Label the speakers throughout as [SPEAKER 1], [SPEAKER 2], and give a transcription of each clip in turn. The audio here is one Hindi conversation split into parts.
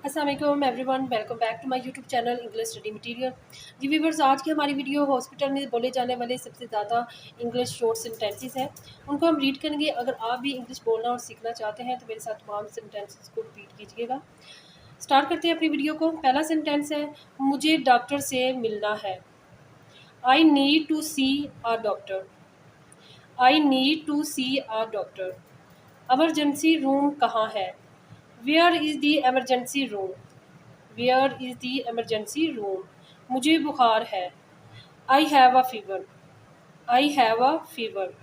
[SPEAKER 1] अस्सलाम वालेकुम everyone, welcome back to my YouTube channel English study material. जी व्यूअर्स, आज की हमारी वीडियो हॉस्पिटल में बोले जाने वाले सबसे ज़्यादा इंग्लिश शॉर्ट सेंटेंसेस हैं, उनको हम रीड करेंगे। अगर आप भी इंग्लिश बोलना और सीखना चाहते हैं तो मेरे साथ तमाम सेंटेंसेस को रिपीट कीजिएगा। स्टार्ट करते हैं अपनी वीडियो को। पहला सेंटेंस है, मुझे डॉक्टर से मिलना है। I need to see a doctor. I need to see a doctor. Emergency room कहाँ है? Where is the emergency room? Where is the emergency room? मुझे बुखार है। I have a fever. I have a fever.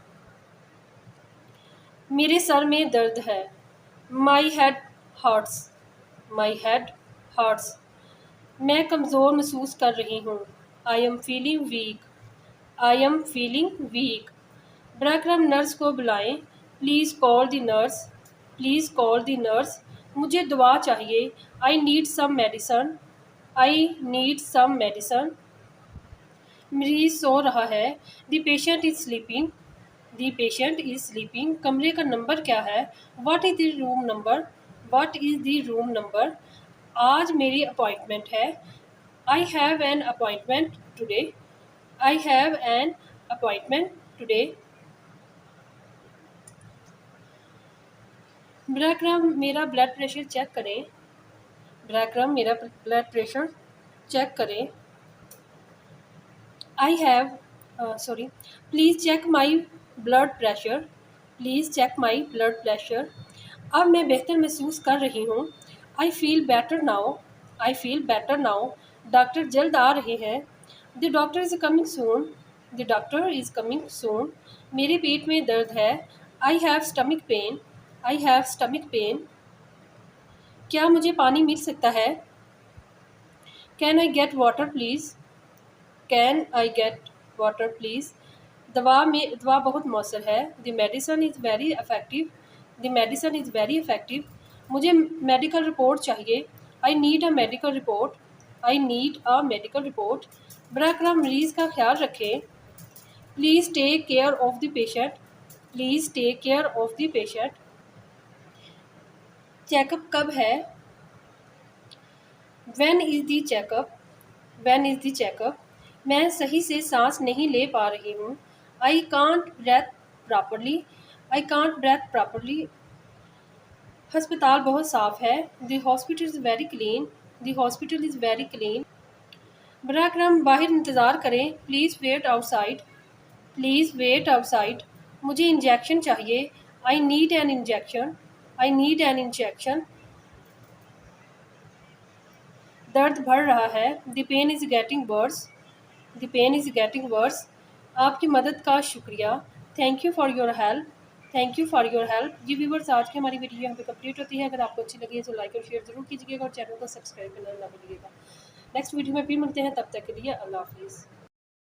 [SPEAKER 1] मेरे सर में दर्द है। My head hurts. My head hurts. मैं कमज़ोर महसूस कर रही हूँ। I am feeling weak. I am feeling weak. ब्रैकरम नर्स को बुलाएं। Please call the nurse. Please call the nurse. मुझे दवा चाहिए। I need some medicine. I need some medicine. मरीज सो रहा है। The patient is sleeping. The patient is sleeping. कमरे का नंबर क्या है? What is the room number? What is the room number? आज मेरी अपॉइंटमेंट है। I have an appointment today. I have an appointment today. ब्रैकरम मेरा ब्लड प्रेशर चेक करें। ब्रैकरम मेरा ब्लड प्रेशर चेक करें। I have sorry please check my blood pressure. Please check my blood pressure. अब मैं बेहतर महसूस कर रही हूँ। I feel better now. I feel better now. Doctor जल्द आ रहे हैं। The doctor is coming soon. The doctor is coming soon. मेरे पेट में दर्द है। I have stomach pain. I have stomach pain. क्या मुझे पानी मिल सकता है? Can I get water please? Can I get water please? दवा बहुत मौसर है। The medicine is very effective. The medicine is very effective. मुझे मेडिकल रिपोर्ट चाहिए। I need a medical report. I need a medical report. ब्रैकरम मरीज़ का ख्याल रखें। Please take care of the patient. Please take care of the patient. Checkup कब है? When is the checkup? When is the checkup? मैं सही से सांस नहीं ले पा रही हूँ। I can't breathe properly. I can't breathe properly. अस्पताल बहुत साफ है। The hospital is very clean. The hospital is very clean. ब्रैकरम बाहर इंतज़ार करें। Please wait outside. Please wait outside. मुझे इंजेक्शन चाहिए। I need an injection. I need an injection. दर्द बढ़ रहा है। The pain is getting worse. The pain is getting worse. आपकी मदद का शुक्रिया। Thank you for your help. Thank you for your help. Ji viewers, आज की हमारी वीडियो यहाँ पे कंप्लीट होती है। अगर आपको अच्छी लगी है तो लाइक और शेयर ज़रूर कीजिएगा और चैनल को सब्सक्राइब करना ना भूलिएगा। नेक्स्ट वीडियो में फिर मिलते हैं, तब तक के लिए अल्लाह हाफिज़।